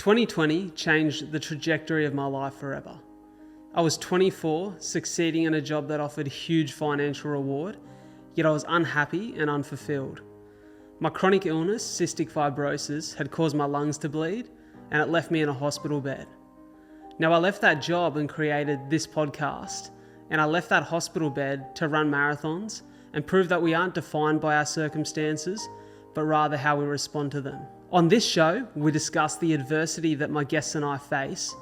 2020 changed the trajectory of my life forever. I was 24, succeeding in a job that offered huge financial reward, yet I was unhappy and unfulfilled. My chronic illness, cystic fibrosis, had caused my lungs to bleed, and it left me in a hospital bed. Now, I left that job and created this podcast, and I left that hospital bed to run marathons and prove that we aren't defined by our circumstances, but rather how we respond to them. On this show, we discuss the adversity that my guests and I face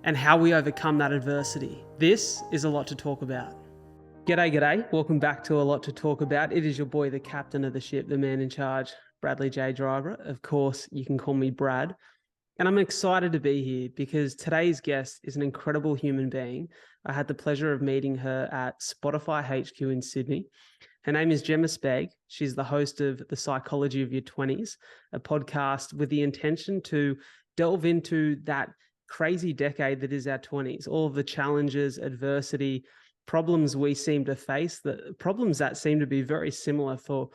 and how we overcome that adversity. This is A Lot to Talk About. G'day. Welcome back to A Lot to Talk About. It is your boy, the captain of the ship, the man in charge, Bradley J. Driver. Of course, you can call me Brad. And I'm excited to be here because today's guest is an incredible human being. I had the pleasure of meeting her at Spotify HQ in Sydney. Her name is Jemma Sbeg. She's the host of The Psychology of Your 20's, a podcast with the intention to delve into that crazy decade that is our 20's, all of the challenges, adversity, problems we seem to face, the problems that seem to be very similar for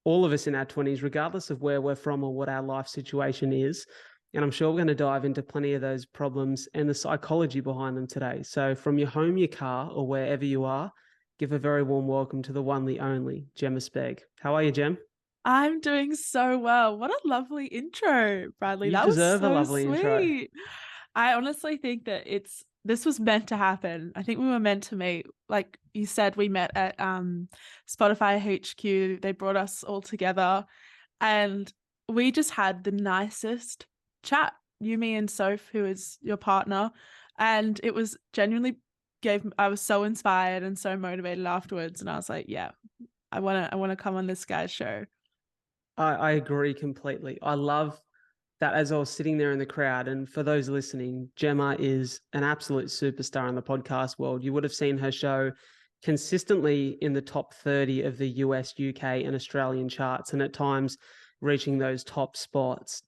all of us in our 20's, regardless of where we're from or what our life situation is. And I'm sure we're going to dive into plenty of those problems and the psychology behind them today. So from your home, your car, or wherever you are, give a very warm welcome to the one, the only, Jemma Sbeg. How are you, Jem? I'm doing so well. What a lovely intro, Bradley. You That was deserve a so lovely intro. sweet. I honestly think that this was meant to happen. I think we were meant to meet. Like you said, we met at Spotify HQ. They brought us all together and we just had the nicest chat. You, me, and Soph, who is your partner. And it was genuinely I was so inspired and so motivated afterwards. And I was like, yeah, I wanna come on this guy's show. I agree completely. I love that as I was sitting there in the crowd, and for those listening, Jemma is an absolute superstar in the podcast world. You would have seen her show consistently in the top 30 of the US, UK, and Australian charts, and at times reaching those top spots.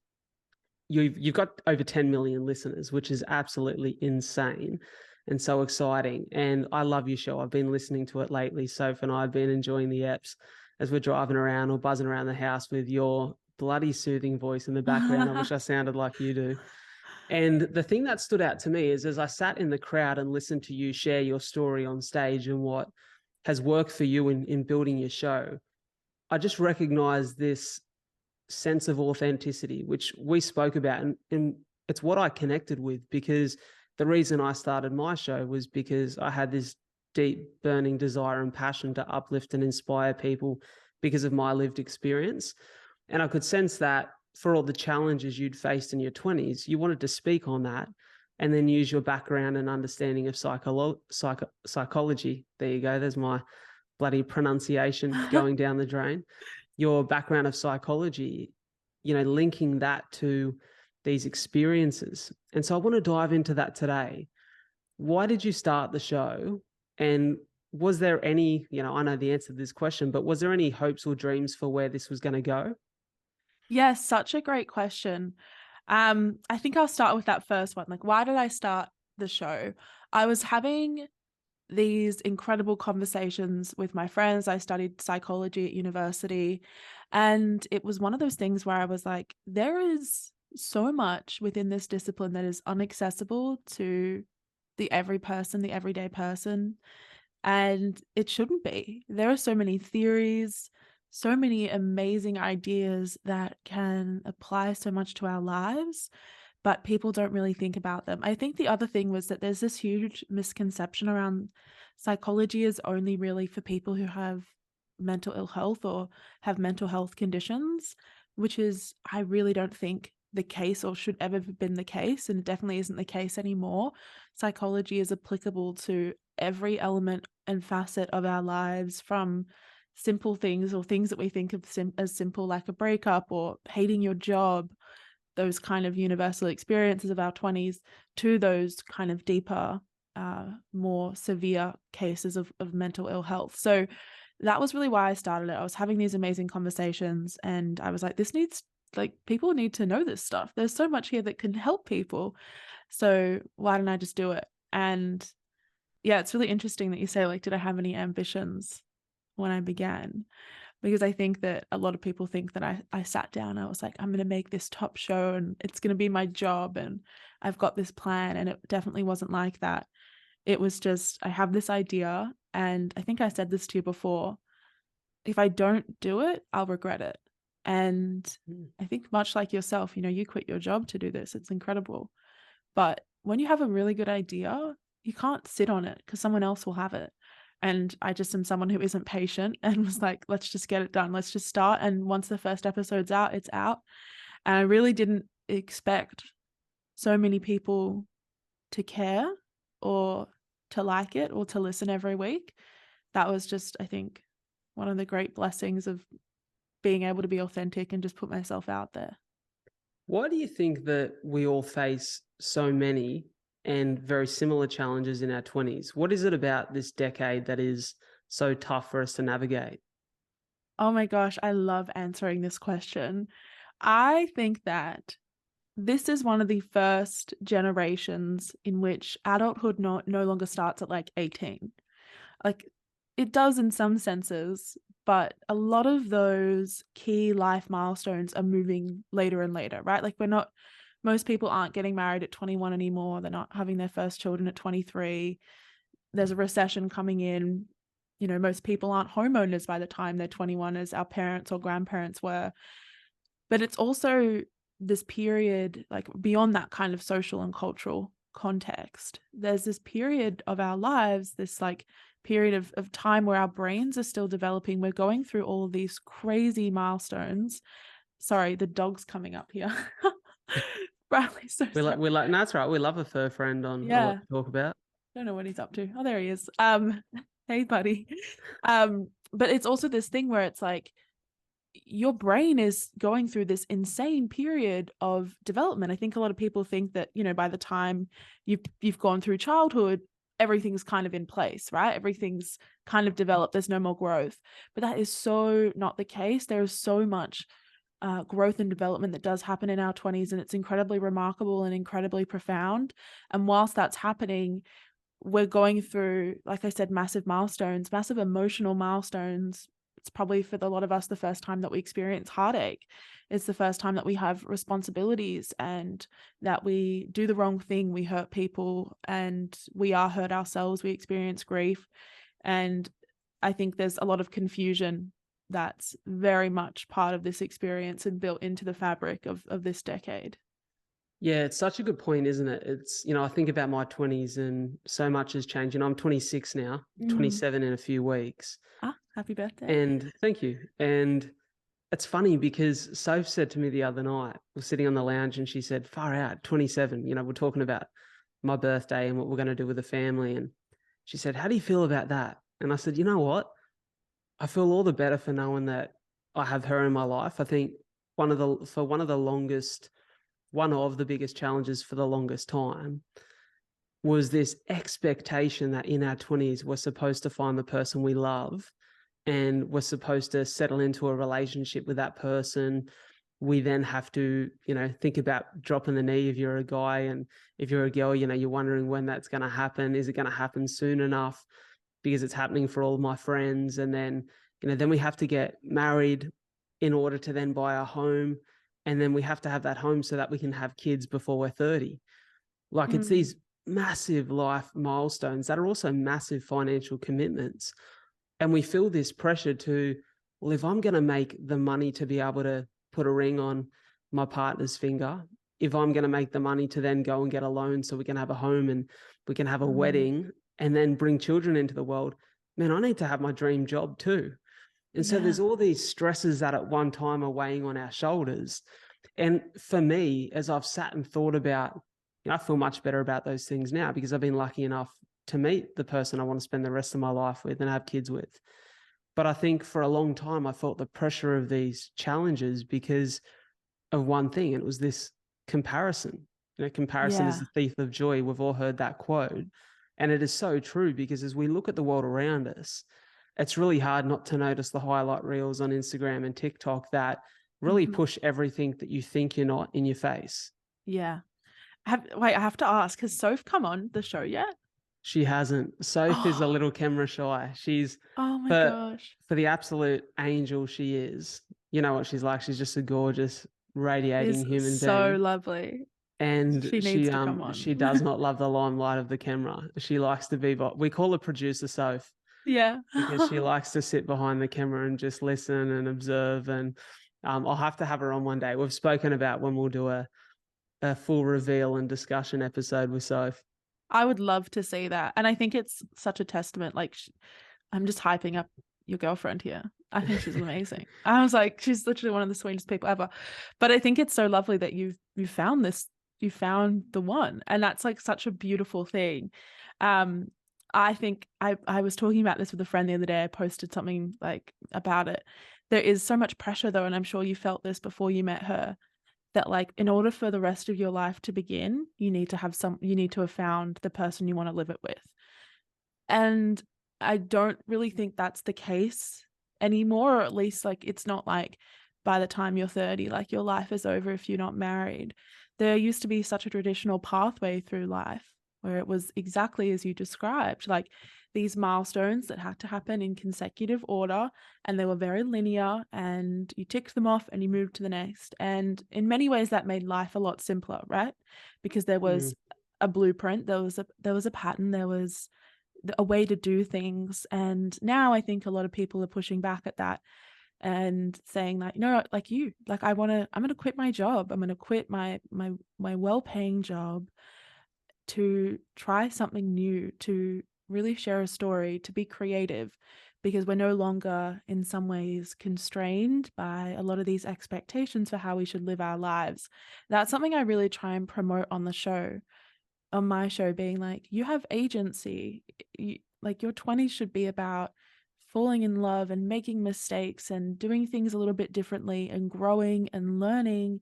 You've got over 10 million listeners, which is absolutely insane and so exciting. And I love your show. I've been listening to it lately. Soph and I have been enjoying the apps as we're driving around or buzzing around the house with your bloody soothing voice in the background. I wish I sounded like you do. And the thing that stood out to me is as I sat in the crowd and listened to you share your story on stage and what has worked for you in building your show, I just recognized this sense of authenticity, which we spoke about. And it's what I connected with, because the reason I started my show was because I had this deep burning desire and passion to uplift and inspire people because of my lived experience. And I could sense that for all the challenges you'd faced in your 20's, you wanted to speak on that and then use your background and understanding of psychology. There you go. There's my bloody pronunciation going down the drain. Your background of psychology, linking that to these experiences. And so I want to dive into that today. Why did you start the show? And was there any, I know the answer to this question, but was there any hopes or dreams for where this was going to go? Yes, such a great question. I think I'll start with that first one. Like, why did I start the show? I was having these incredible conversations with my friends. I studied psychology at university, and it was one of those things where I was like, there is so much within this discipline that is inaccessible to the everyday person, and it shouldn't be. There are so many theories, so many amazing ideas that can apply so much to our lives, but people don't really think about them. I think the other thing was that there's this huge misconception around psychology is only really for people who have mental ill health or have mental health conditions, which is, I really don't think the case or should ever have been the case, and it definitely isn't the case anymore. Psychology is applicable to every element and facet of our lives, from simple things or things that we think of as simple, like a breakup or hating your job, those kind of universal experiences of our 20's, to those kind of deeper, more severe cases of mental ill health. So that was really why I started it. I was having these amazing conversations and I was like, people need to know this stuff. There's so much here that can help people. So why don't I just do it? And yeah, it's really interesting that you say, like, did I have any ambitions when I began? because I think that a lot of people think that I sat down, I was like, I'm going to make this top show and it's going to be my job and I've got this plan. And it definitely wasn't like that. It was just, I have this idea. And I think I said this to you before. If I don't do it, I'll regret it. And I think much like yourself, you quit your job to do this. It's incredible. But when you have a really good idea, you can't sit on it because someone else will have it. And I just am someone who isn't patient and was like, let's just get it done. Let's just start. And once the first episode's out, it's out. And I really didn't expect so many people to care or to like it or to listen every week. That was just, I think, one of the great blessings of being able to be authentic and just put myself out there. Why do you think that we all face so many and very similar challenges in our 20s? What is it about this decade that is so tough for us to navigate? Oh my gosh, I love answering this question. I think that this is one of the first generations in which adulthood no longer starts at like 18. Like it does in some senses, but a lot of those key life milestones are moving later and later, right? Like most people aren't getting married at 21 anymore. They're not having their first children at 23. There's a recession coming in. Most people aren't homeowners by the time they're 21 as our parents or grandparents were. But it's also this period, like beyond that kind of social and cultural context, there's this period of our lives, this like period of time where our brains are still developing. We're going through all of these crazy milestones. Sorry, the dog's coming up here. Bradley's so sorry. We like, no, that's right. We love a fur friend on a lot to talk about. Don't know what he's up to. Oh, there he is. Hey, buddy. But it's also this thing where it's like your brain is going through this insane period of development. I think a lot of people think that, by the time you've gone through childhood, everything's kind of in place, right? Everything's kind of developed. There's no more growth. But that is so not the case. There is so much growth and development that does happen in our 20s, and it's incredibly remarkable and incredibly profound. And whilst that's happening, we're going through, like I said, massive milestones, massive emotional milestones. It's probably for a lot of us the first time that we experience heartache. It's the first time that we have responsibilities and that we do the wrong thing. We hurt people and we are hurt ourselves. We experience grief. And I think there's a lot of confusion that's very much part of this experience and built into the fabric of this decade. Yeah, it's such a good point, isn't it? It's, I think about my 20s and so much has changed. I'm 26 now, 27 in a few weeks. Happy birthday. And thank you. And it's funny because Soph said to me the other night, we're sitting on the lounge and she said, far out, 27, we're talking about my birthday and what we're going to do with the family. And she said, how do you feel about that? And I said, you know what? I feel all the better for knowing that I have her in my life. I think one of the biggest challenges for the longest time was this expectation that in our 20s, we're supposed to find the person we love and we're supposed to settle into a relationship with that person. We then have to, think about dropping the knee if you're a guy, and if you're a girl, you're wondering when that's going to happen. Is it going to happen soon enough? Because it's happening for all of my friends. And then, then we have to get married in order to then buy a home. And then we have to have that home so that we can have kids before we're 30. Like it's these massive life milestones that are also massive financial commitments. And we feel this pressure to, well, if I'm going to make the money to be able to put a ring on my partner's finger, if I'm going to make the money to then go and get a loan so we can have a home and we can have a wedding and then bring children into the world, man, I need to have my dream job too. And so there's all these stresses that at one time are weighing on our shoulders. And for me, as I've sat and thought about, I feel much better about those things now because I've been lucky enough to meet the person I want to spend the rest of my life with and have kids with. But I think for a long time, I felt the pressure of these challenges because of one thing, and it was this comparison. Comparison is the thief of joy. We've all heard that quote. And it is so true because as we look at the world around us, it's really hard not to notice the highlight reels on Instagram and TikTok that really push everything that you think you're not in your face. Yeah. I have to ask, has Soph come on the show yet? She hasn't. Soph is a Oh, little camera shy. She's oh my for gosh. for the absolute angel she is. You know what she's like. She's just a gorgeous, radiating Is human so being. lovely. And She needs to come she on. does not love the limelight of the camera. She likes to be we call her producer Soph Yeah. because she likes to sit behind the camera and just listen and observe. And I'll have to have her on one day. We've spoken about when we'll do a full reveal and discussion episode with Soph. I would love to see that. And I think it's such a testament. Like, I'm just hyping up your girlfriend here. I think she's amazing. I was like, she's literally one of the sweetest people ever. But I think it's so lovely that you found this, you found the one. And that's like such a beautiful thing. Um, I think I was talking about this with a friend the other day. I posted something like about it. There is so much pressure though, and I'm sure you felt this before you met her, that like in order for the rest of your life to begin, you need to have found the person you want to live it with. And I don't really think that's the case anymore, or at least like it's not like by the time you're 30, like your life is over if you're not married. There used to be such a traditional pathway through life where it was exactly as you described, like these milestones that had to happen in consecutive order, and they were very linear, and you ticked them off and you moved to the next. And in many ways that made life a lot simpler, right? Because there Mm. was a blueprint, there was a pattern, there was a way to do things. And now I think a lot of people are pushing back at that and saying that, like I'm going to quit my job. I'm going to quit my well-paying job to try something new, to really share a story, to be creative, because we're no longer in some ways constrained by a lot of these expectations for how we should live our lives. That's something I really try and promote on my show, being like, you have agency. Like your 20s should be about falling in love and making mistakes and doing things a little bit differently and growing and learning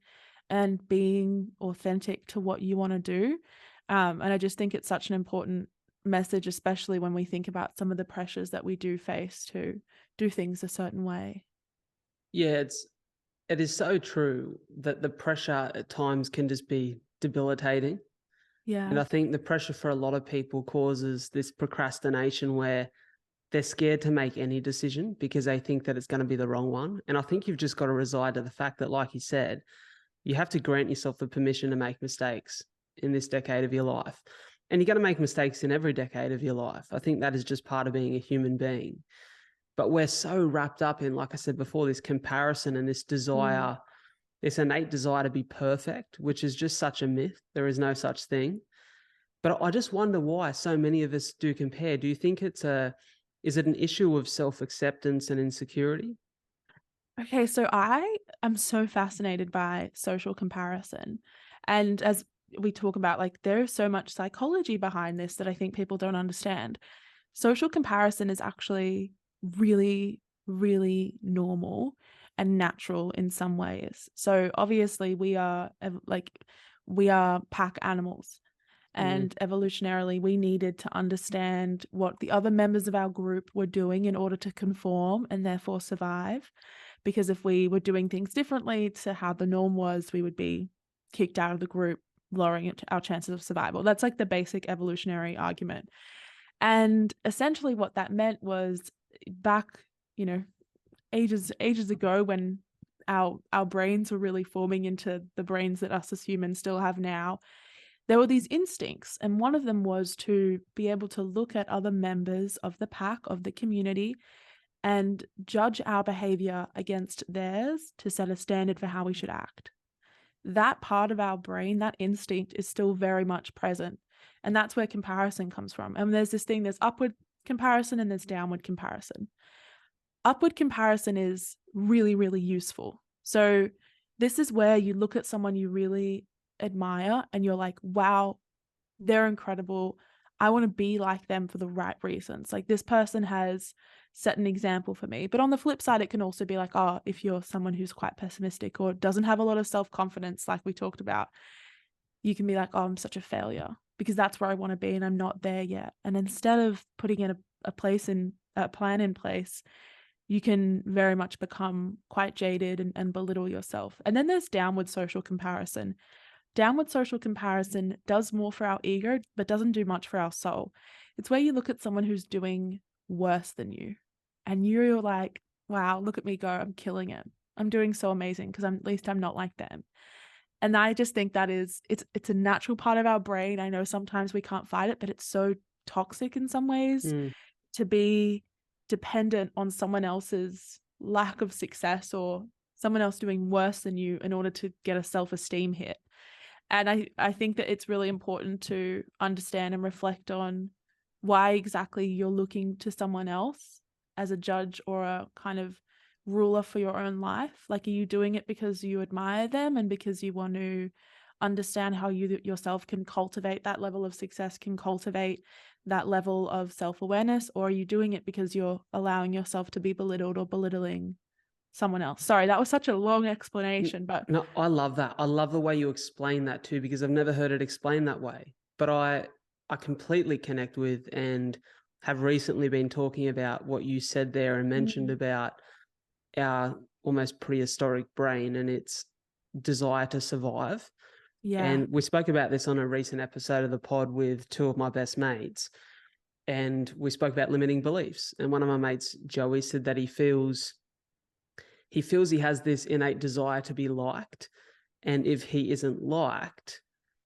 and being authentic to what you want to do. And I just think it's such an important message, especially when we think about some of the pressures that we do face to do things a certain way. Yeah, it is so true that the pressure at times can just be debilitating. And Yeah. I think the pressure for a lot of people causes this procrastination where they're scared to make any decision because they think that it's going to be the wrong one. And I think you've just got to reside to the fact that, like you said, you have to grant yourself the permission to make mistakes in this decade of your life. And you're going to make mistakes in every decade of your life. I think that is just part of being a human being. But we're so wrapped up in, like I said before, this comparison and this Mm. desire, this innate desire to be perfect, which is just such a myth. There is no such thing. But I just wonder why so many of us do compare. Do you think is it an issue of self-acceptance and insecurity? Okay, so I am so fascinated by social comparison. And as we talk about, like, there's so much psychology behind this that I think people don't understand. Social comparison is actually really, really normal and natural in some ways. So obviously we are pack animals. Mm, And evolutionarily, we needed to understand what the other members of our group were doing in order to conform and therefore survive. Because if we were doing things differently to how the norm was, we would be kicked out of the group, lowering our chances of survival. That's like the basic evolutionary argument. And essentially, what that meant was back, you know, ages ago, when our brains were really forming into the brains that us as humans still have now, there were these instincts, and one of them was to be able to look at other members of the pack, of the community, and judge our behavior against theirs to set a standard for how we should act. That part of our brain, that instinct, is still very much present. And that's where comparison comes from. And there's upward comparison and there's downward comparison. Upward comparison is really, really useful. So this is where you look at someone you really admire and you're like, wow, they're incredible. I want to be like them for the right reasons. Like, this person has set an example for me. But on the flip side, it can also be like, oh, if you're someone who's quite pessimistic or doesn't have a lot of self-confidence, like we talked about, you can be like, oh, I'm such a failure because that's where I want to be and I'm not there yet. And instead of putting in a plan in place, you can very much become quite jaded and belittle yourself. And then there's downward social comparison. downward social comparison does more for our ego, but doesn't do much for our soul. It's where you look at someone who's doing worse than you, and you're like, wow, look at me go. I'm killing it. I'm doing so amazing because at least I'm not like them. And I just think that it's a natural part of our brain. I know sometimes we can't fight it, but it's so toxic in some ways Mm. to be dependent on someone else's lack of success or someone else doing worse than you in order to get a self-esteem hit. And I think that it's really important to understand and reflect on why exactly you're looking to someone else as a judge or a kind of ruler for your own life. Like, are you doing it because you admire them and because you want to understand how you yourself can cultivate that level of success, can cultivate that level of self-awareness? Or are you doing it because you're allowing yourself to be belittled or belittling someone else? Sorry, that was such a long explanation, but No, I love that. I love the way you explain that too, because I've never heard it explained that way. But I completely connect with and have recently been talking about what you said there and mentioned about our almost prehistoric brain and its desire to survive. yeah, And we spoke about this on a recent episode of the pod with two of my best mates. And we spoke about limiting beliefs. And one of my mates, Joey, said that he has this innate desire to be liked. And if he isn't liked,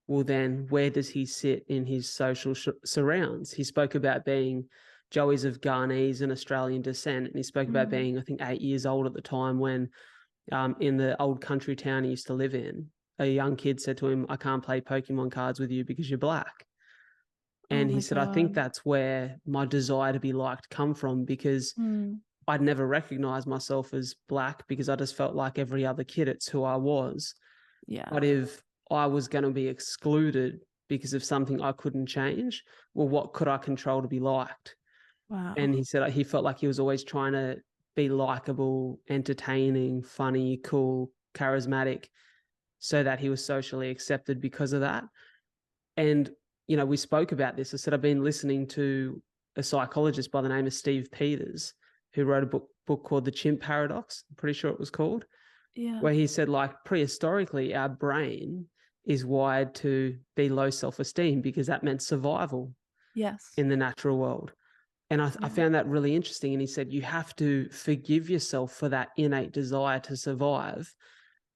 well, then where does he sit in his social surrounds? He spoke about being Joey's of Ghanese and Australian descent. And he spoke about being, I think, 8 years old at the time when in the old country town he used to live in, a young kid said to him, I can't play Pokemon cards with you because you're black. oh And he my said, I think God. that's where my desire to be liked come from, because I'd never recognized myself as black because I just felt like every other kid, it's who I was. Yeah. But if I was going to be excluded because of something I couldn't change, well, what could I control to be liked? Wow. And he said he felt like he was always trying to be likable, entertaining, funny, cool, charismatic, so that he was socially accepted because of that. And, we spoke about this. I said, I've been listening to a psychologist by the name of Steve Peters, who wrote a book called The Chimp Paradox. I'm pretty sure it was called, Yeah. where he said, like, prehistorically, our brain is wired to be low self-esteem because that meant survival Yes. in the natural world. And I found that really interesting. And he said, you have to forgive yourself for that innate desire to survive,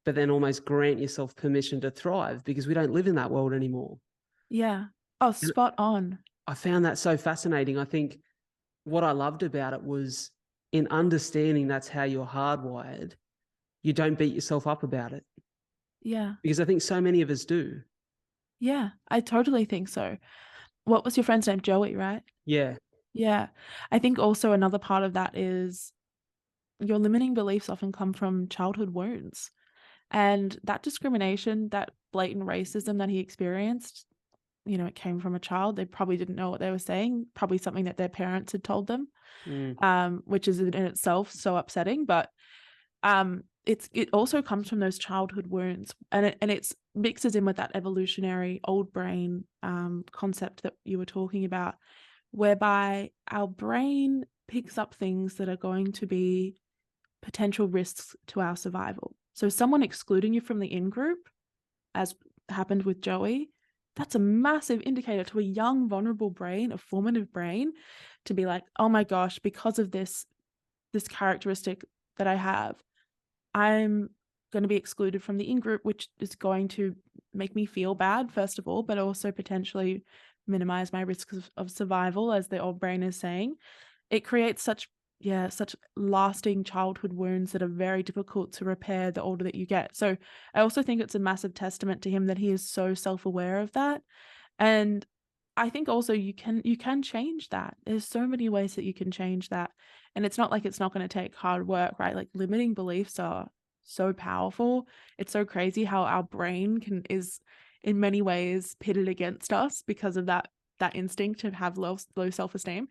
but then almost grant yourself permission to thrive, because we don't live in that world anymore. Yeah. Oh, And spot on. I found that so fascinating. I think what I loved about it was, in understanding that's how you're hardwired, you don't beat yourself up about it, Yeah. because I think so many of us do. Yeah. I totally think so. What was your friend's name? Joey, right? Yeah. Yeah. I think also another part of that is your limiting beliefs often come from childhood wounds. And that discrimination, that blatant racism that he experienced, it came from a child. They probably didn't know what they were saying, probably something that their parents had told them, which is in itself so upsetting. But it also comes from those childhood wounds, and it mixes in with that evolutionary old brain concept that you were talking about, whereby our brain picks up things that are going to be potential risks to our survival. So someone excluding you from the in-group, as happened with Joey, that's a massive indicator to a young, vulnerable brain, a formative brain, to be like, oh my gosh, because of this characteristic that I have, I'm going to be excluded from the in-group, which is going to make me feel bad, first of all, but also potentially minimize my risks of survival, as the old brain is saying. It creates such lasting childhood wounds that are very difficult to repair the older that you get. So I also think it's a massive testament to him that he is so self-aware of that. And I think also you can change that. There's so many ways that you can change that. And it's not like it's not going to take hard work, right? Like, limiting beliefs are so powerful. It's so crazy how our brain is in many ways pitted against us because of that instinct to have low self-esteem.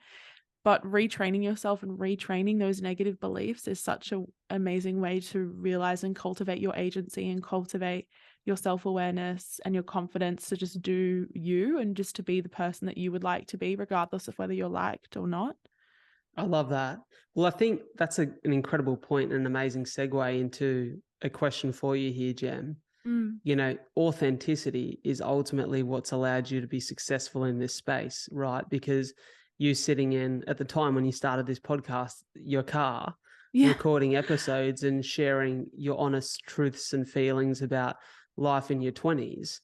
But retraining yourself and retraining those negative beliefs is such an amazing way to realize and cultivate your agency and cultivate your self-awareness and your confidence to just do you and just to be the person that you would like to be, regardless of whether you're liked or not. I love that. Well, I think that's an incredible point and an amazing segue into a question for you here, Jem. Mm. You know, authenticity is ultimately what's allowed you to be successful in this space, right? Because you sitting in, at the time when you started this podcast, your car, Yeah. recording episodes and sharing your honest truths and feelings about life in your 20s,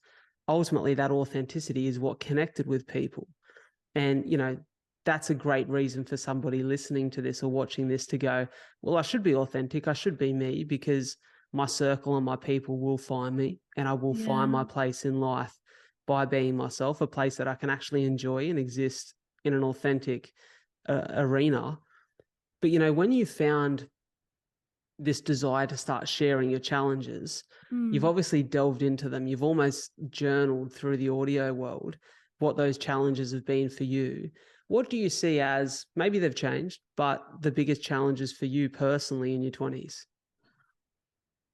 ultimately that authenticity is what connected with people. And, you know, that's a great reason for somebody listening to this or watching this to go, well, I should be authentic. I should be me, because my circle and my people will find me, and I will find my Yeah. place in life by being myself, a place that I can actually enjoy and exist in an authentic arena. But, you know, when you found this desire to start sharing your challenges, you've Mm. obviously delved into them. You've almost journaled through the audio world what those challenges have been for you. What do you see as, maybe they've changed, but the biggest challenges for you personally in your 20s?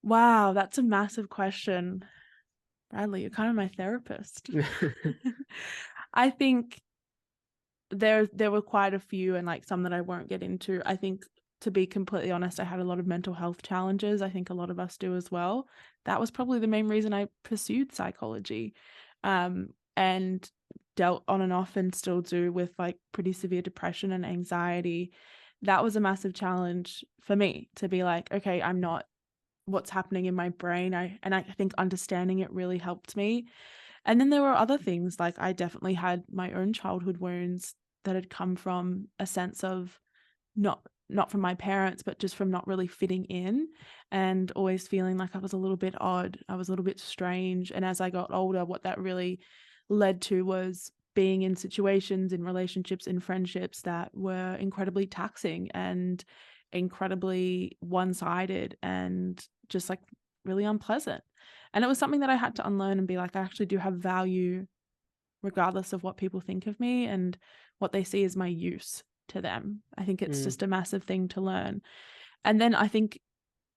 Wow, that's a massive question. Bradley, you're kind of my therapist. I think there were quite a few, and like some that I won't get into. I think, to be completely honest, I had a lot of mental health challenges. I think a lot of us do as well. That was probably the main reason I pursued psychology, and dealt on and off and still do with like pretty severe depression and anxiety. That was a massive challenge for me to be like, okay, I'm not what's happening in my brain. I think understanding it really helped me. And then there were other things, like I definitely had my own childhood wounds that had come from a sense of not from my parents, but just from not really fitting in and always feeling like I was a little bit odd. I was a little bit strange. And as I got older, what that really led to was being in situations, in relationships, in friendships that were incredibly taxing and incredibly one-sided and just like really unpleasant. And it was something that I had to unlearn and be like, I actually do have value regardless of what people think of me and what they see as my use to them. I think it's Mm. just a massive thing to learn. And then I think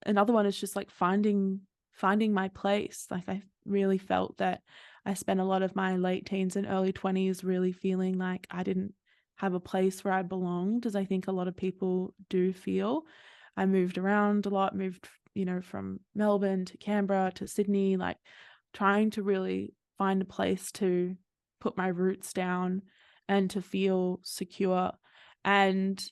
another one is just like finding my place. Like I really felt that I spent a lot of my late teens and early 20s really feeling like I didn't have a place where I belonged, as I think a lot of people do feel. I moved around a lot, moved, from Melbourne to Canberra to Sydney, like trying to really find a place to put my roots down and to feel secure. And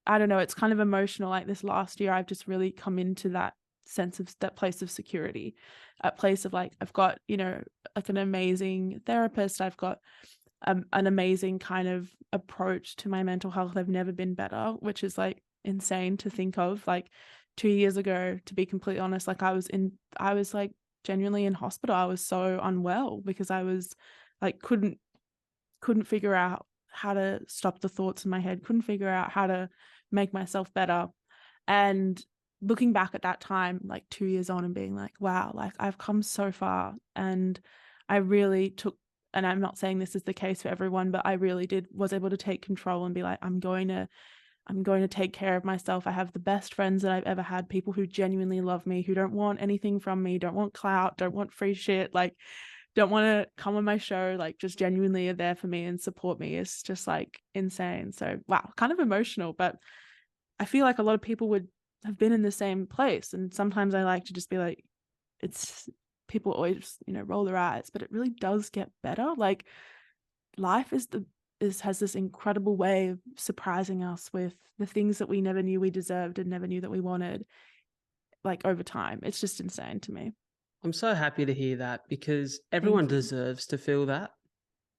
I don't know, it's kind of emotional. Like this last year, I've just really come into that sense of that place of security, a place of like, I've got, like an amazing therapist. I've got an amazing kind of approach to my mental health. I've never been better, which is like insane to think of. Like 2 years ago, to be completely honest, like I was like genuinely in hospital. I was so unwell because I was like, couldn't figure out how to stop the thoughts in my head, couldn't figure out how to make myself better. And looking back at that time, like 2 years on, and being like, wow, like I've come so far. And I really took, and I'm not saying this is the case for everyone, but I really was able to take control and be like, I'm going to take care of myself. I have the best friends that I've ever had, people who genuinely love me, who don't want anything from me, don't want clout, don't want free shit, like don't want to come on my show, like just genuinely are there for me and support me. It's just like insane. So wow, kind of emotional, but I feel like a lot of people would have been in the same place. And sometimes I like to just be like, it's people always, roll their eyes, but it really does get better. Like life has this incredible way of surprising us with the things that we never knew we deserved and never knew that we wanted, like over time. It's just insane to me. I'm so happy to hear that, because everyone Thank you. deserves to feel that.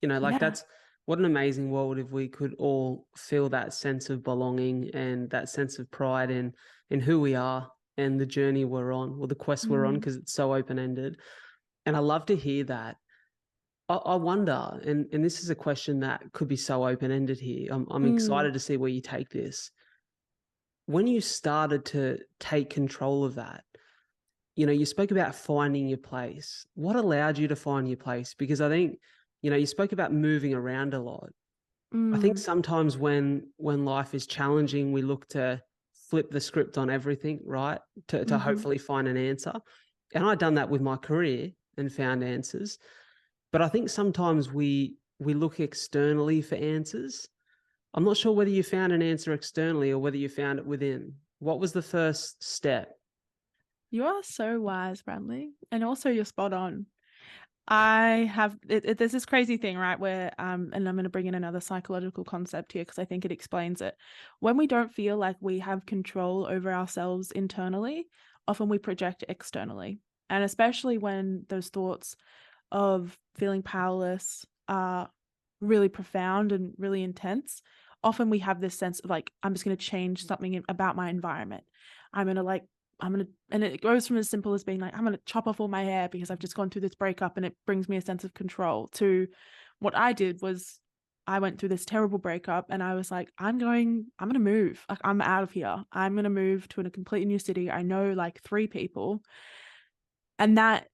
Like Yeah. that's what an amazing world if we could all feel that sense of belonging and that sense of pride in who we are and the journey we're on, or the quest we're on, Mm. because it's so open-ended. And I love to hear that. I wonder, and this is a question that could be so open-ended here. I'm Mm. excited to see where you take this. When you started to take control of that, you spoke about finding your place. What allowed you to find your place? Because I think, you spoke about moving around a lot. I think Mm. sometimes when life is challenging, we look to flip the script on everything, right? To Mhm. hopefully find an answer. And I've done that with my career and found answers. But I think sometimes we look externally for answers. I'm not sure whether you found an answer externally or whether you found it within. What was the first step? You are so wise, Bradley. And also you're spot on. I have there's this crazy thing, right, where and I'm going to bring in another psychological concept here because I think it explains it. When we don't feel like we have control over ourselves internally, often we project externally. And especially when those thoughts of feeling powerless are really profound and really intense, often we have this sense of like, I'm just going to change something about my environment. I'm going to like, and it goes from as simple as being like, I'm going to chop off all my hair because I've just gone through this breakup and it brings me a sense of control, to what I did was I went through this terrible breakup and I was like, I'm going to move. Like, I'm out of here. I'm going to move to a completely new city. I know like 3 people. And that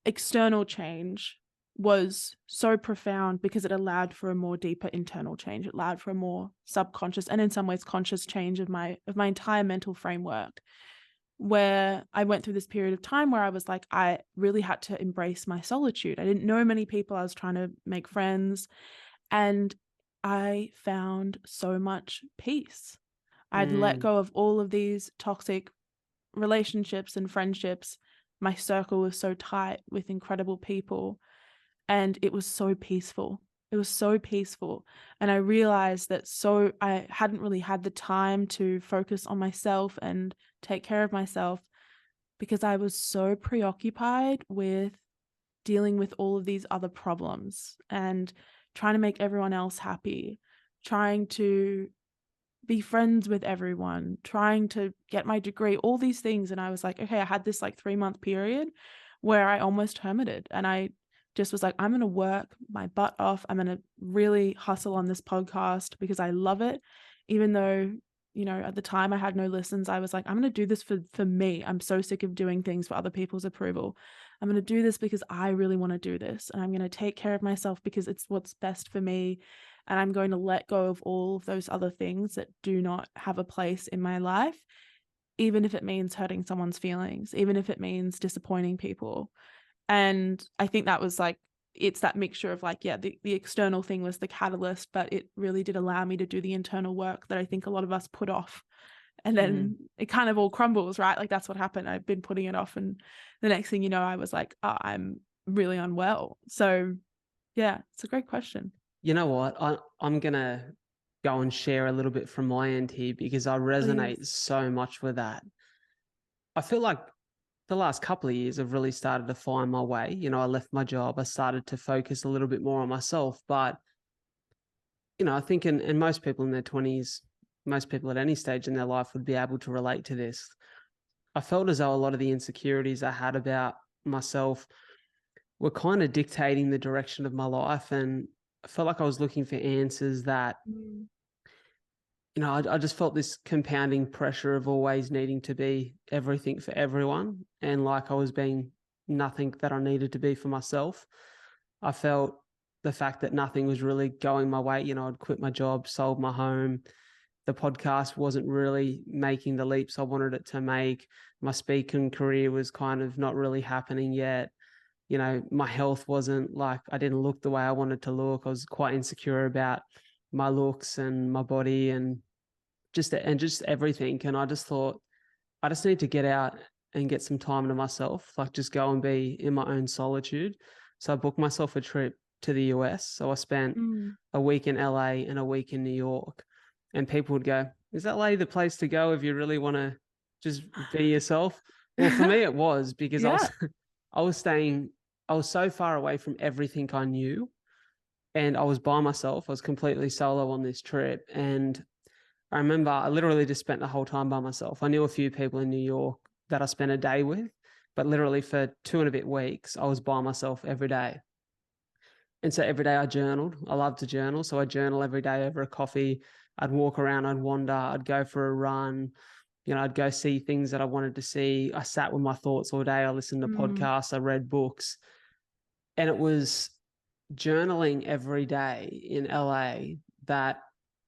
external change was so profound because it allowed for a more deeper internal change. It allowed for a more subconscious and in some ways conscious change of my entire mental framework, where I went through this period of time where I was like, I really had to embrace my solitude. I didn't know many people. I was trying to make friends, and I found so much peace. I'd let Mm, go of all of these toxic relationships and friendships. My circle was so tight with incredible people, and it was so peaceful. It was so peaceful. And I realized that I hadn't really had the time to focus on myself and take care of myself because I was so preoccupied with dealing with all of these other problems and trying to make everyone else happy, trying to be friends with everyone, trying to get my degree, all these things. And I was like, okay, I had this like 3-month period where I almost hermited, and I just was like, I'm going to work my butt off. I'm going to really hustle on this podcast because I love it. Even though, at the time I had no listens, I was like, I'm going to do this for me. I'm so sick of doing things for other people's approval. I'm going to do this because I really want to do this. And I'm going to take care of myself because it's what's best for me. And I'm going to let go of all of those other things that do not have a place in my life, even if it means hurting someone's feelings, even if it means disappointing people. And I think that was like, it's that mixture of like, yeah, the external thing was the catalyst, but it really did allow me to do the internal work that I think a lot of us put off. And mm. then it kind of all crumbles, right? Like, that's what happened. I've been putting it off. And the next thing you know, I was like, oh, I'm really unwell. So yeah, it's a great question. You know what? I'm gonna go and share a little bit from my end here because I resonate Please. so much with that. I feel like the last couple of years I've really started to find my way. I left my job. I started to focus a little bit more on myself. But, I think and most people in their 20s, most people at any stage in their life would be able to relate to this. I felt as though a lot of the insecurities I had about myself were kind of dictating the direction of my life. And I felt like I was looking for answers that, Mm. I just felt this compounding pressure of always needing to be everything for everyone. And like I was being nothing that I needed to be for myself. I felt the fact that nothing was really going my way. I'd quit my job, sold my home. The podcast wasn't really making the leaps I wanted it to make. My speaking career was kind of not really happening yet. My health wasn't like, I didn't look the way I wanted to look. I was quite insecure about my looks and my body and just everything. And I just thought, I just need to get out and get some time to myself, like just go and be in my own solitude. So I booked myself a trip to the US. So I spent Mm. a week in LA and a week in New York. And people would go, is LA the place to go if you really want to just be yourself? Well, for me, it was because I Yeah. was, I was staying, I was so far away from everything I knew. And I was by myself. I was completely solo on this trip. And I remember I literally just spent the whole time by myself. I knew a few people in New York that I spent a day with, but literally for 2.5 weeks, I was by myself every day. And so every day I journaled. I love to journal. So I journal every day over a coffee. I'd walk around, I'd wander, I'd go for a run. I'd go see things that I wanted to see. I sat with my thoughts all day. I listened to Mm. podcasts, I read books. And it was journaling every day in LA that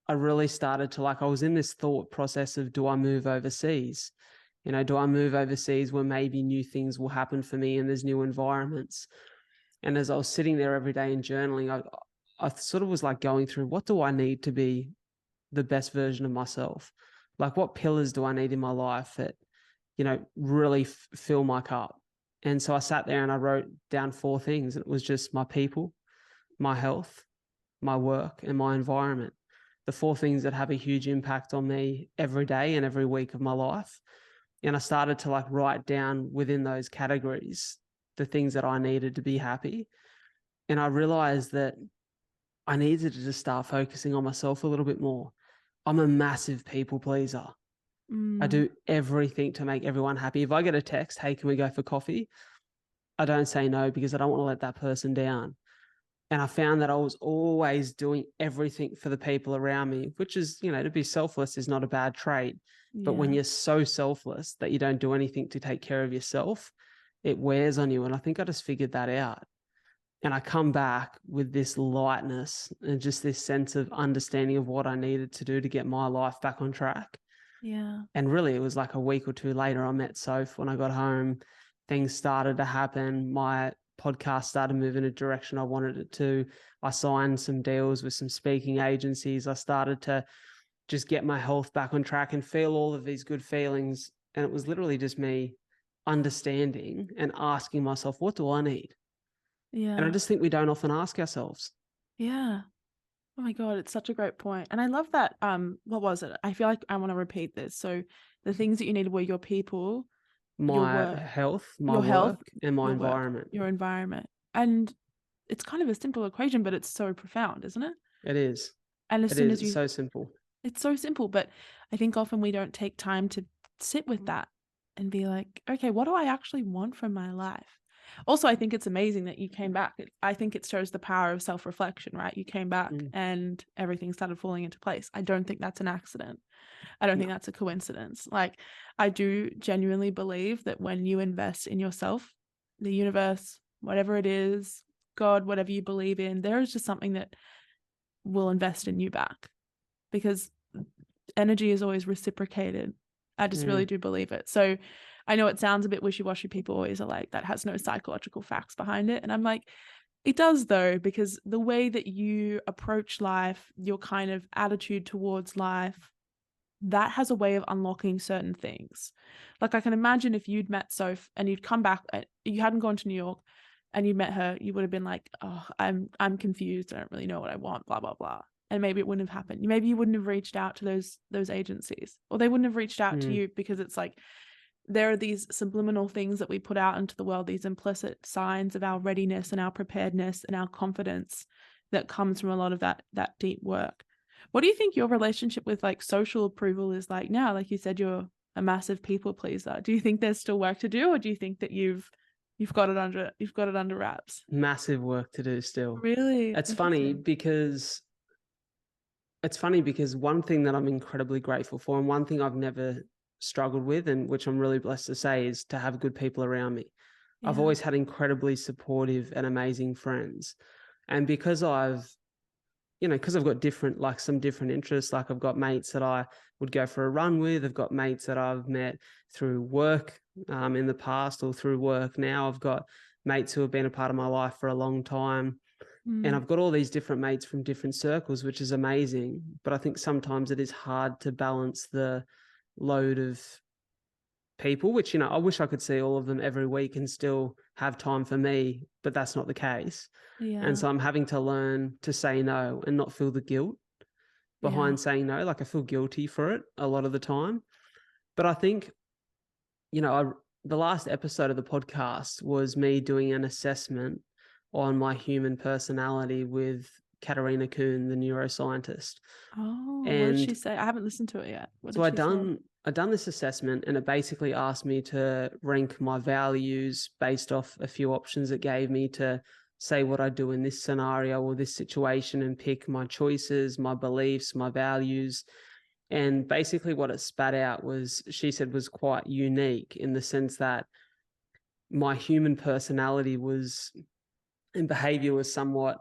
I really started to like, I was in this thought process of, do I move overseas? Do I move overseas where maybe new things will happen for me and there's new environments? And as I was sitting there every day and journaling, I sort of was like going through, what do I need to be the best version of myself? Like, what pillars do I need in my life that, really fill my cup. And so I sat there and I wrote down 4 things. It was just my people, my health, my work, and my environment. The 4 things that have a huge impact on me every day and every week of my life. And I started to like write down within those categories the things that I needed to be happy. And I realized that I needed to just start focusing on myself a little bit more. I'm a massive people pleaser. I do everything to make everyone happy. If I get a text, hey, can we go for coffee? I don't say no because I don't want to let that person down. And I found that I was always doing everything for the people around me, which is, to be selfless is not a bad trait. But when Yeah. you're so selfless that you don't do anything to take care of yourself, it wears on you. And I think I just figured that out. And I come back with this lightness and just this sense of understanding of what I needed to do to get my life back on track. Yeah. And really, it was like a week or 2 later, I met Soph when I got home. Things started to happen. My podcast started moving in a direction I wanted it to. I signed some deals with some speaking agencies. I started to just get my health back on track and feel all of these good feelings. And it was literally just me understanding and asking myself, what do I need? And I Yeah. just think we don't often ask ourselves. Yeah. Oh my God, it's such a great point. And I love that. What was it? I feel like I want to repeat this. So the things that you needed were your people, your My work, health, my your health, work, and my your work, environment. your environment. And it's kind of a simple equation, but it's so profound, isn't it? It is. And as It soon is. as It's you, so simple. it's so simple, but I think often we don't take time to sit with that and be like, okay, what do I actually want from my life? Also, I think it's amazing that you came back. I think it shows the power of self-reflection, right? You came back and everything started falling into place. I don't think that's an accident. I don't think that's a coincidence. Like, I do genuinely believe that when you invest in yourself, the universe, whatever it is, God, whatever you believe in, there is just something that will invest in you back, because energy is always reciprocated. I just really do believe it. So I know it sounds a bit wishy-washy. People always are like, that has no psychological facts behind it. And I'm like, it does though, because the way that you approach life, your kind of attitude towards life, that has a way of unlocking certain things. Like, I can imagine if you'd met Soph and you'd come back, you hadn't gone to New York and you met her, you would have been like, oh, I'm confused. I don't really know what I want, blah, blah, blah. And maybe it wouldn't have happened. Maybe you wouldn't have reached out to those agencies, or they wouldn't have reached out to you, because it's like, there are these subliminal things that we put out into the world, these implicit signs of our readiness and our preparedness and our confidence that comes from a lot of that deep work. What do you think your relationship with like social approval is like now? Like you said, you're a massive people pleaser. Do you think there's still work to do, or do you think that you've got it under wraps? Massive work to do still. Really? It's funny Interesting. because one thing that I'm incredibly grateful for, and one thing I've never struggled with, and which I'm really blessed to say, is to have good people around me. I've Yeah. always had incredibly supportive and amazing friends. And because I've got some different interests, like I've got mates that I would go for a run with. I've got mates that I've met through work in the past, or through work now. I've got mates who have been a part of my life for a long time. And I've got all these different mates from different circles, which is amazing. But I think sometimes it is hard to balance the load of people, which, I wish I could see all of them every week and still have time for me, but that's not the case. Yeah. And so I'm having to learn to say no and not feel the guilt behind saying no. Like, I feel guilty for it a lot of the time. But I think, the last episode of the podcast was me doing an assessment on my human personality with Katarina Kuhn, the neuroscientist. Oh, what did And she say? I haven't listened to it yet. What so did she say? I done this assessment, and it basically asked me to rank my values based off a few options it gave me to say what I do in this scenario or this situation, and pick my choices, my beliefs, my values. And basically what it spat out was, she said, was quite unique in the sense that my human personality and behavior was somewhat,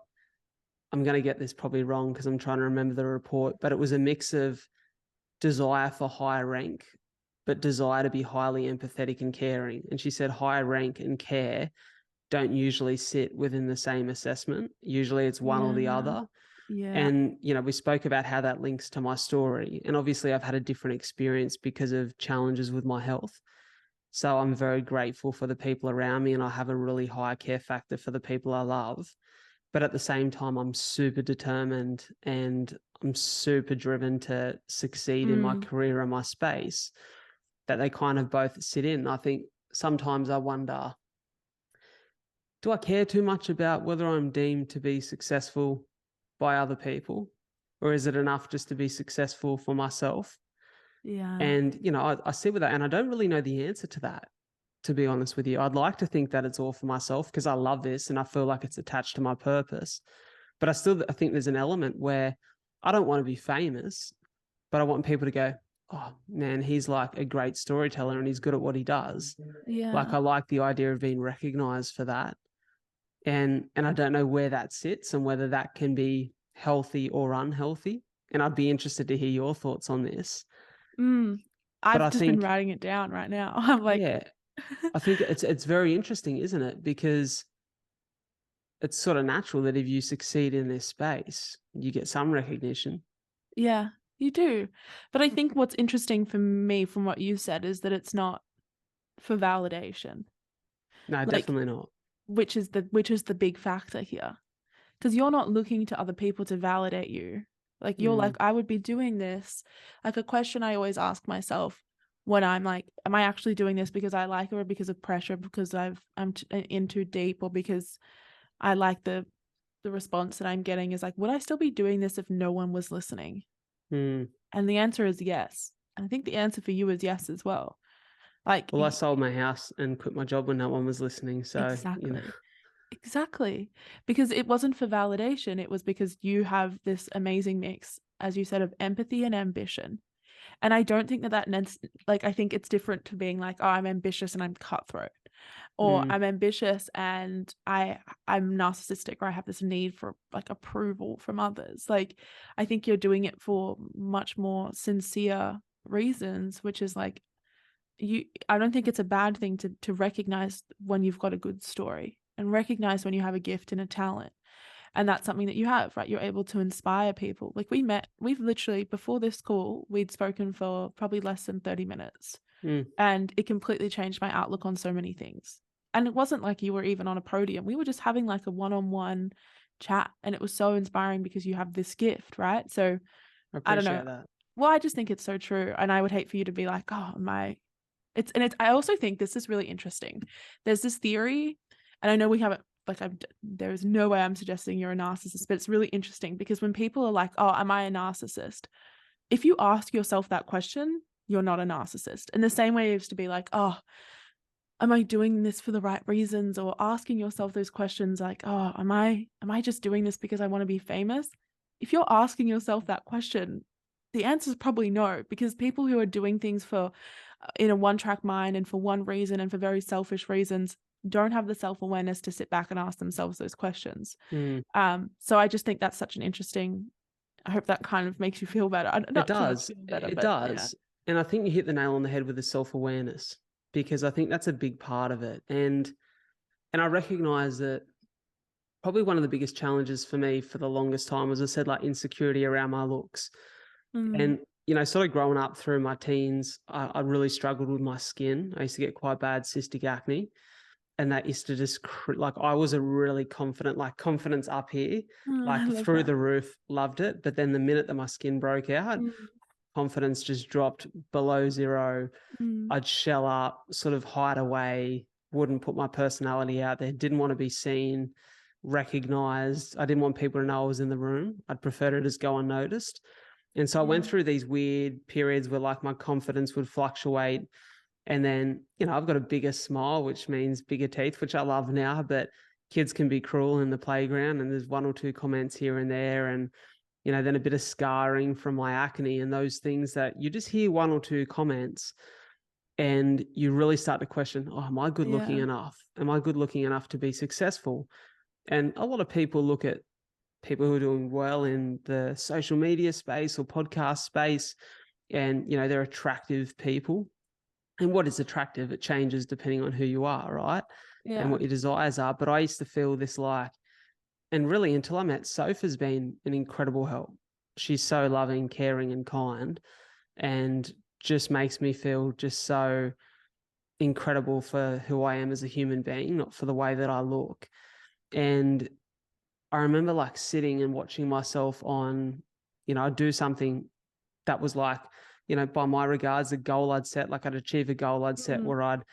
I'm going to get this probably wrong because I'm trying to remember the report, but it was a mix of desire for higher rank, but desire to be highly empathetic and caring. And she said higher rank and care don't usually sit within the same assessment. Usually it's one or the other. Yeah. And, we spoke about how that links to my story. And obviously I've had a different experience because of challenges with my health. So I'm very grateful for the people around me, and I have a really high care factor for the people I love. But at the same time, I'm super determined and I'm super driven to succeed in my Mm, career and my space, that they kind of both sit in. I think sometimes I wonder, do I care too much about whether I'm deemed to be successful by other people? Or is it enough just to be successful for myself? yeah. And, I sit with that and I don't really know the answer to that, to be honest with you. I'd like to think that it's all for myself because I love this and I feel like it's attached to my purpose. But I think there's an element where I don't want to be famous, but I want people to go, oh man, he's like a great storyteller and he's good at what he does. Like Yeah. I like the idea of being recognized for that. And I don't know where that sits and whether that can be healthy or unhealthy. And I'd be interested to hear your thoughts on this. Mm. But I've I just been think, writing it down right now. I'm like, yeah, I think it's very interesting, isn't it? Because it's sort of natural that if you succeed in this space, you get some recognition. yeah, you do. But I think what's interesting for me from what you said is that it's not for validation. No, Like, definitely not. which is the big factor here. Because you're not looking to other people to validate you. Like you're like, Mm, I would be doing this. Like a question I always ask myself when I'm like, am I actually doing this because I like it or because of pressure, because I'm in too deep, or because I like the response that I'm getting is like, would I still be doing this if no one was listening? mm. And the answer is yes. And I think the answer for you is yes as well. Like Well, I sold my house and quit my job when no one was listening. So. exactly. Exactly. Because it wasn't for validation. It was because you have this amazing mix, as you said, of empathy and ambition. And I don't think like, I think it's different to being like, oh, I'm ambitious and I'm cutthroat, or Mm, I'm ambitious and I'm narcissistic, or I have this need for like approval from others. Like, I think you're doing it for much more sincere reasons, which is like, I don't think it's a bad thing to recognize when you've got a good story and recognize when you have a gift and a talent. And that's something that you have, right? You're able to inspire people. Like we've literally, before this call, we'd spoken for probably less than 30 minutes. mm. And it completely changed my outlook on so many things. And it wasn't like you were even on a podium. We were just having like a one-on-one chat. And it was so inspiring because you have this gift, right? So I I don't know. appreciate that. Well, I just think it's so true. And I would hate for you to be like, oh, I also think this is really interesting. There's this theory, and I know we haven't, like, there's no way I'm suggesting you're a narcissist, but it's really interesting because when people are like, oh, am I a narcissist? If you ask yourself that question, you're not a narcissist. In the same way it used to be like, oh, am I doing this for the right reasons? Or asking yourself those questions like, oh, am I just doing this because I want to be famous? If you're asking yourself that question, the answer is probably no, because people who are doing things for in a one-track mind and for one reason and for very selfish reasons don't have the self-awareness to sit back and ask themselves those questions. Mm. So I just think that's such an interesting. I hope that kind of makes you feel better. I'm It not trying to does. feel better, It but yeah. does. And I think you hit the nail on the head with the self-awareness, because I think that's a big part of it. And I recognize that probably one of the biggest challenges for me for the longest time was, I said, like insecurity around my looks. Mm, And, sort of growing up through my teens, I really struggled with my skin. I used to get quite bad cystic acne. And that used to just, like, I was a really confident, like confidence up here, I like love through that. the roof, loved it. But then the minute that my skin broke out, Mm, confidence just dropped below zero. mm, I'd shell up, sort of hide away, wouldn't put my personality out there, didn't want to be seen, recognized. I didn't want people to know I was in the room. I'd prefer to just go unnoticed. And so I yeah. went through these weird periods where like my confidence would fluctuate. And then, I've got a bigger smile, which means bigger teeth, which I love now, but kids can be cruel in the playground and there's one or two comments here and there. And, then a bit of scarring from my acne and those things that you just hear one or two comments and you really start to question, oh, am I good looking Yeah. enough? Am I good looking enough to be successful? And a lot of people look at people who are doing well in the social media space or podcast space, and, they're attractive people. And what is attractive, it changes depending on who you are, right? And Yeah. what your desires are. But I used to feel this like, and really until I met Soph, has been an incredible help. She's so loving, caring, and kind, and just makes me feel just so incredible for who I am as a human being, not for the way that I look. And I remember like sitting and watching myself on, I'd do something that was like, by my regards, a goal I'd set, like I'd achieve a goal I'd set Mm. where I'd,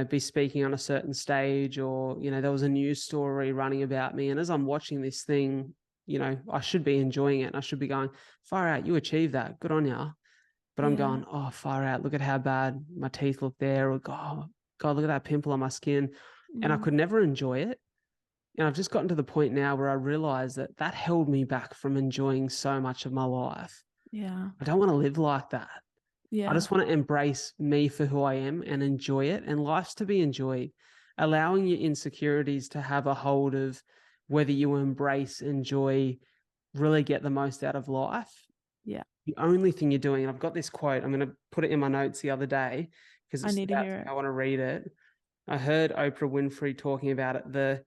be speaking on a certain stage, or, there was a news story running about me. And as I'm watching this thing, I should be enjoying it. And I should be going, far out, you achieved that. Good on you. But I'm Yeah. going, oh, far out. Look at how bad my teeth look there. Or, God, look at that pimple on my skin. And I Mm. could never enjoy it. And I've just gotten to the point now where I realize that that held me back from enjoying so much of my life. Yeah. I don't want to live like that. I Yeah. just want to embrace me for who I am and enjoy it. And life's to be enjoyed. Allowing your insecurities to have a hold of whether you embrace, enjoy, really get the most out of life. Yeah. The only thing you're doing, and I've got this quote, I'm going to put it in my notes the other day because I it's need to about hear to me. it. I want to read it. I heard Oprah Winfrey talking about it.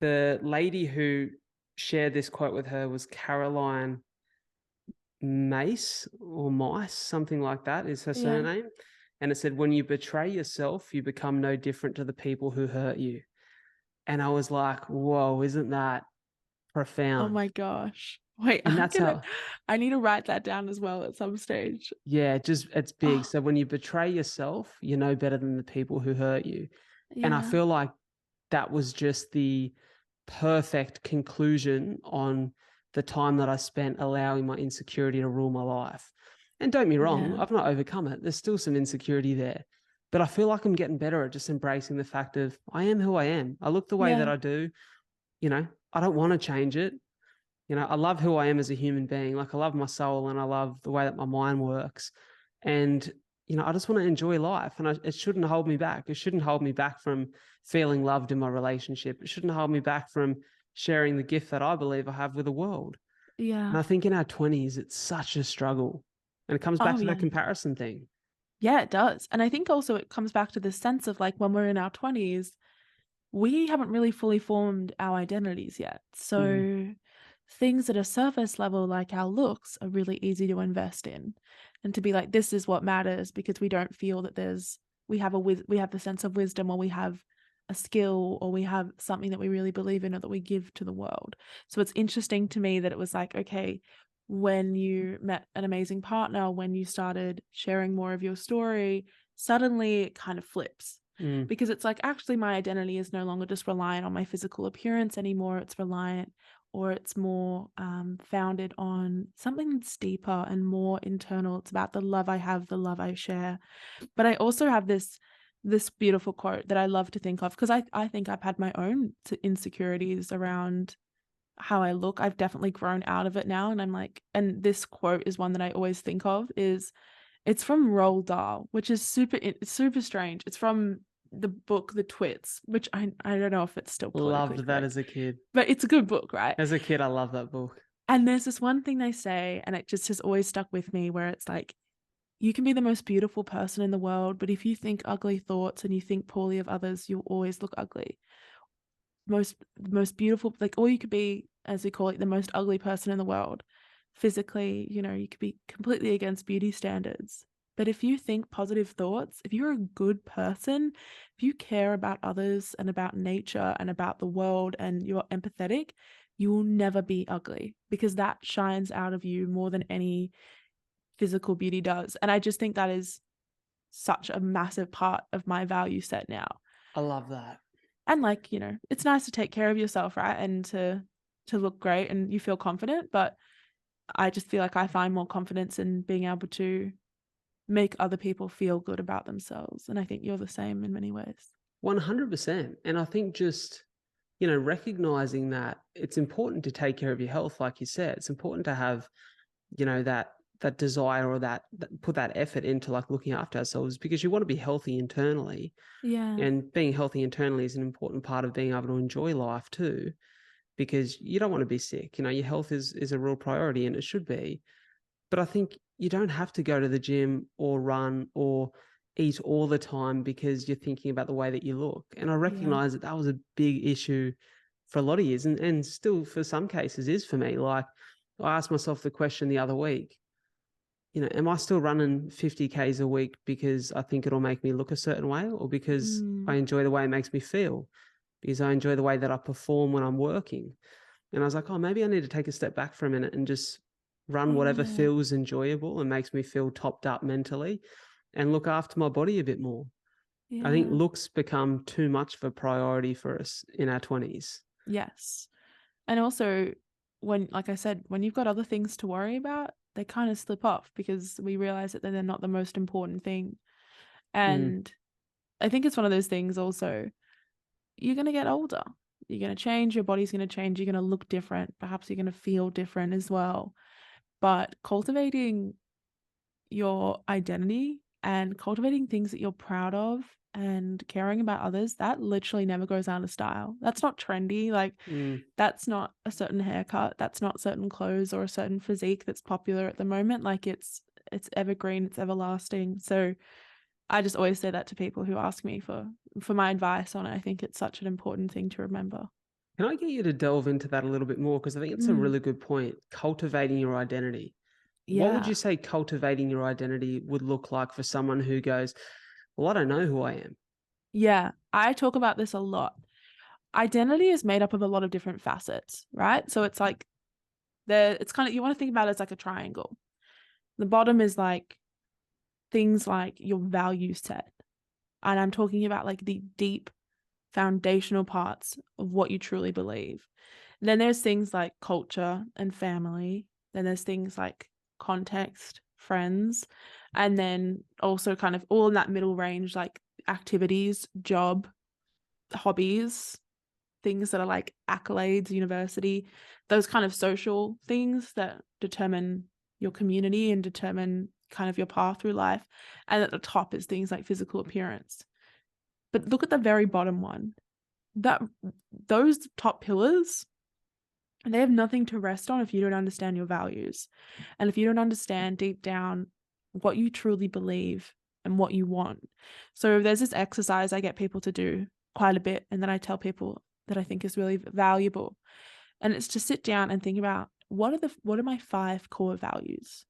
The lady who shared this quote with her was Caroline Mace or Mice, something like that is her Yeah. surname. And it said, when you betray yourself, you become no different to the people who hurt you. And I was like, whoa, isn't that Oh profound? my gosh. Wait, And that's how, I need to write that down as well at some stage. yeah, it's big. Oh, So when you betray yourself, you know better than the people who hurt you. And I yeah. feel like that was just the perfect conclusion on the time that I spent allowing my insecurity to rule my life. And don't be wrong, Yeah. I've not overcome it. There's still some insecurity there. But I feel like I'm getting better at just embracing the fact of I am who I am. I look the way that Yeah. I do. I don't want to change it. I love who I am as a human being. Like I love my soul and I love the way that my mind works. And, I just want to enjoy life and it shouldn't hold me back. It shouldn't hold me back from feeling loved in my relationship. It shouldn't hold me back from sharing the gift that I believe I have with the world. And Yeah. I think in our 20s, it's such a struggle. And it comes back Oh, to that yeah. comparison thing. Yeah, it does. And I think also it comes back to this sense of like when we're in our 20s, we haven't really fully formed our identities yet. Mm. So things at a surface level, like our looks, are really easy to invest in and to be like, this is what matters because we don't feel that we have the sense of wisdom, or we have a skill, or we have something that we really believe in or that we give to the world. So it's interesting to me that it was like, okay, when you met an amazing partner, when you started sharing more of your story, suddenly it kind of flips. Mm. Because it's like, actually, my identity is no longer just reliant on my physical appearance anymore. It's reliant, or it's more founded on something that's deeper and more internal. It's about the love I have, the love I share. But I also have this beautiful quote that I love to think of, because I think I've had my own insecurities around how I look. I've definitely grown out of it now. And I'm like, and this quote is one that I always think of, it's from Roald Dahl, which is super strange. It's from the book The Twits, which I don't know if it's still politically Loved that correct, as a kid. but it's a good book, right? As a kid, I love that book. And there's this one thing they say, and it just has always stuck with me, where it's like, you can be the most beautiful person in the world, but if you think ugly thoughts and you think poorly of others, you'll always look ugly. Most beautiful, like, or you could be, as we call it, the most ugly person in the world. Physically, you could be completely against beauty standards. But if you think positive thoughts, if you're a good person, if you care about others and about nature and about the world and you're empathetic, you will never be ugly, because that shines out of you more than any physical beauty does. And I just think that is such a massive part of my value set now. I love that. And like, it's nice to take care of yourself, right? And to look great and you feel confident, but I just feel like I find more confidence in being able to make other people feel good about themselves. And I think you're the same in many ways. 100%. And I think just, recognizing that it's important to take care of your health, like you said. It's important to have, that desire, or that put that effort into like looking after ourselves, because you want to be healthy internally. Yeah. And being healthy internally is an important part of being able to enjoy life too, because you don't want to be sick. Your health is a real priority, and it should be. But I think you don't have to go to the gym or run or eat all the time because you're thinking about the way that you look. And I Yeah. recognize that that was a big issue for a lot of years, and still for some cases is for me. Like I asked myself the question the other week, am I still running 50 Ks a week because I think it'll make me look a certain way, or because I enjoy the way it makes me feel, because I enjoy the way that I perform when I'm working? And I was like, oh, maybe I need to take a step back for a minute and just run whatever Yeah. feels enjoyable and makes me feel topped up mentally, and look after my body a bit more. I think Yeah. looks become too much of a priority for us in our 20s. Yes. And also, when, like I said, when you've got other things to worry about, they kind of slip off because we realize that they're not the most important thing. And I think it's one of those things also, you're going to get older. You're going to change. Your body's going to change. You're going to look different. Perhaps you're going to feel different as well. But cultivating your identity and cultivating things that you're proud of and caring about others, that literally never goes out of style. That's not trendy. Like, that's not a certain haircut. That's not certain clothes or a certain physique that's popular at the moment. Like, it's evergreen. It's everlasting. So I just always say that to people who ask me for my advice on it. I think it's such an important thing to remember. Can I get you to delve into that a little bit more? Because I think it's a really good point. Cultivating your identity. What would Yeah. you say cultivating your identity would look like for someone who goes, well, I don't know who I am? Yeah. I talk about this a lot. Identity is made up of a lot of different facets, right? So it's like it's kind of, you want to think about it as like a triangle. The bottom is like things like your value set. And I'm talking about like the deep foundational parts of what you truly believe. And then there's things like culture and family. Then there's things like context, friends, and then also kind of all in that middle range, like activities, job, hobbies, things that are like accolades, university, those kind of social things that determine your community and determine kind of your path through life. And at the top is things like physical appearance. But look at the very bottom one. Those top pillars, they have nothing to rest on if you don't understand your values. And if you don't understand deep down what you truly believe and what you want. So there's this exercise I get people to do quite a bit, and then I tell people that I think is really valuable. And it's to sit down and think about what are my 5 core values?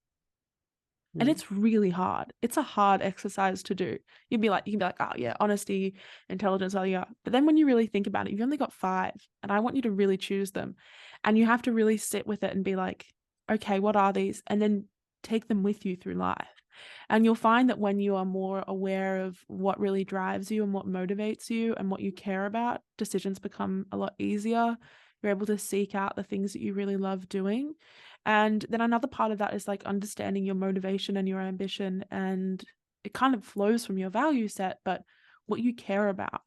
And it's really hard. It's a hard exercise to do. You can be like, oh yeah, honesty, intelligence, yeah. But then when you really think about it, you've only got 5, and I want you to really choose them. And you have to really sit with it and be like, okay, what are these? And then take them with you through life. And you'll find that when you are more aware of what really drives you and what motivates you and what you care about, decisions become a lot easier. You're able to seek out the things that you really love doing. And then another part of that is like understanding your motivation and your ambition. And it kind of flows from your value set, but what you care about.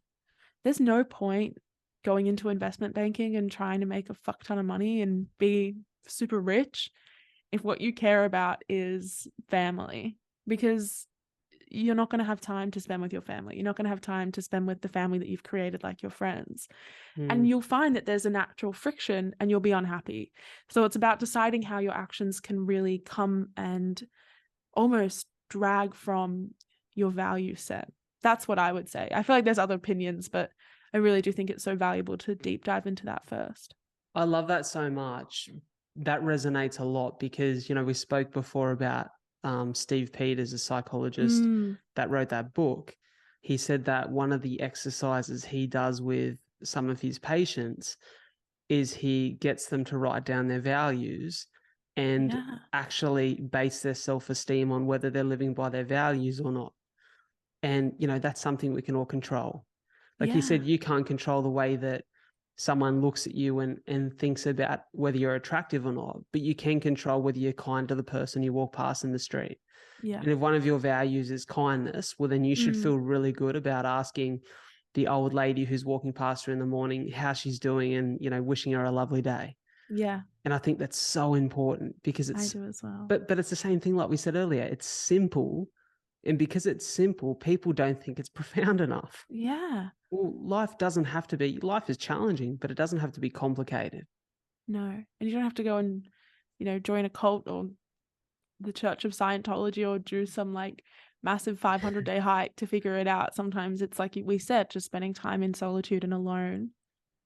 There's no point going into investment banking and trying to make a fuck ton of money and be super rich if what you care about is family, because you're not going to have time to spend with your family. You're not going to have time to spend with the family that you've created, like your friends. And you'll find that there's a natural friction and you'll be unhappy. So it's about deciding how your actions can really come and almost drag from your value set. That's what I would say. I feel like there's other opinions, but I really do think it's so valuable to deep dive into that first. I love that so much. That resonates a lot because, we spoke before about Steve Peters, a psychologist that wrote that book. He said that one of the exercises he does with some of his patients is he gets them to write down their values and actually base their self-esteem on whether they're living by their values or not. And, that's something we can all control. Like you said, you can't control the way that someone looks at you and thinks about whether you're attractive or not, but you can control whether you're kind to the person you walk past in the street. Yeah. And if one of your values is kindness, well, then you should feel really good about asking the old lady who's walking past her in the morning how she's doing and, wishing her a lovely day. Yeah. And I think that's so important because I do as well. but it's the same thing like we said earlier. It's simple. And because it's simple, people don't think it's profound enough. Yeah. Well, life is challenging, but it doesn't have to be complicated. No. And you don't have to go and, join a cult or the Church of Scientology or do some like massive 500-day hike to figure it out. Sometimes it's like we said, just spending time in solitude and alone,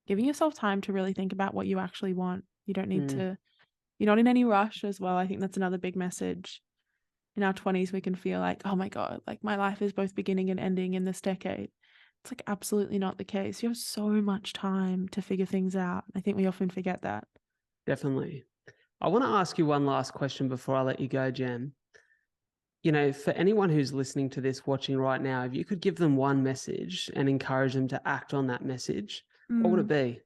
giving yourself time to really think about what you actually want. You don't need to, you're not in any rush as well. I think that's another big message. in our 20s, we can feel like, oh my God, like my life is both beginning and ending in this decade. It's like absolutely not the case. You have so much time to figure things out. I think we often forget that. Definitely. I want to ask you one last question before I let you go, Jem. You know, for anyone who's listening to this, watching right now, if you could give them one message and encourage them to act on that message, what would it Mm. be?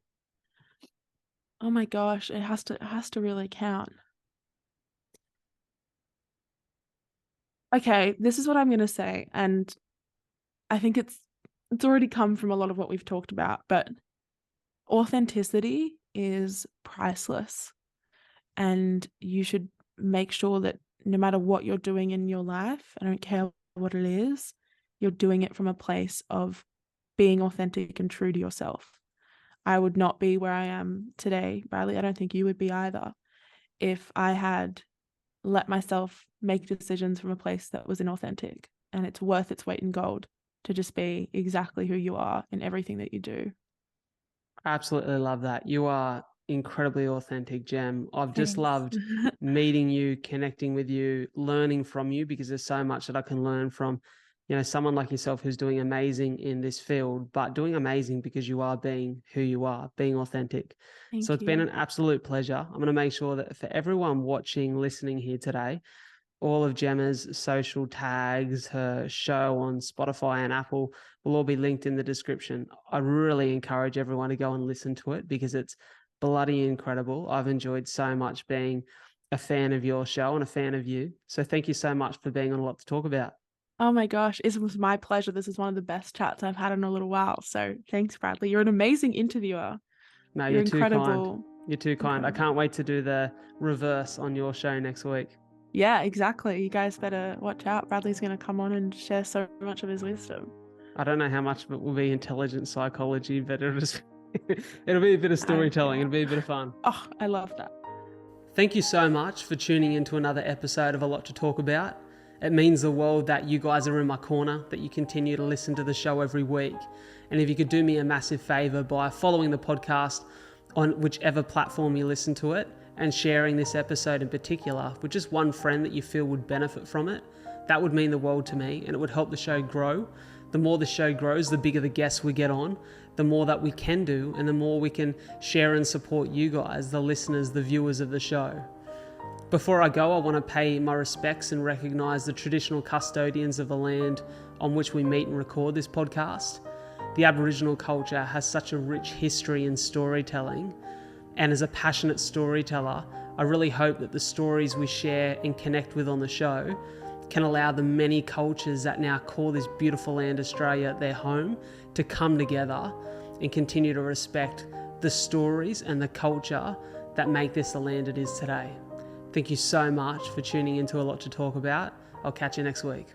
Oh my gosh, it has to really count. Okay, this is what I'm gonna say, and I think it's already come from a lot of what we've talked about, but authenticity is priceless, and you should make sure that no matter what you're doing in your life, I don't care what it is, you're doing it from a place of being authentic and true to yourself. I would not be where I am today, Bradley. I don't think you would be either if I had let myself make decisions from a place that was inauthentic. And it's worth its weight in gold to just be exactly who you are in everything that you do. I absolutely love that. You are incredibly authentic, Jem. I've just Thanks. loved meeting you, connecting with you, learning from you, because there's so much that I can learn from, you know, someone like yourself who's doing amazing in this field, but doing amazing because you are being who you are, being authentic. So Thank it's been you. an absolute pleasure. I'm going to make sure that for everyone watching, listening here today, all of Gemma's social tags, her show on Spotify and Apple will all be linked in the description. I really encourage everyone to go and listen to it because it's bloody incredible. I've enjoyed so much being a fan of your show and a fan of you. So thank you so much for being on A Lot to Talk About. Oh my gosh, it was my pleasure. This is one of the best chats I've had in a little while. So thanks, Bradley. You're an amazing interviewer. No, You're you're too kind. incredible. You're too kind. I Incredible. can't wait to do the reverse on your show next week. Yeah, exactly. You guys better watch out. Bradley's going to come on and share so much of his wisdom. I don't know how much of it will be intelligent psychology, but it'll be a bit of storytelling. It'll be a bit of fun. Oh, I love that. Thank you so much for tuning into another episode of A Lot to Talk About. It means the world that you guys are in my corner, that you continue to listen to the show every week. And if you could do me a massive favor by following the podcast on whichever platform you listen to it and sharing this episode in particular with just one friend that you feel would benefit from it, that would mean the world to me and it would help the show grow. The more the show grows, the bigger the guests we get on, the more that we can do, and the more we can share and support you guys, the listeners, the viewers of the show. Before I go, I want to pay my respects and recognise the traditional custodians of the land on which we meet and record this podcast. The Aboriginal culture has such a rich history in storytelling, and as a passionate storyteller, I really hope that the stories we share and connect with on the show can allow the many cultures that now call this beautiful land Australia their home to come together and continue to respect the stories and the culture that make this the land it is today. Thank you so much for tuning into A Lot to Talk About. I'll catch you next week.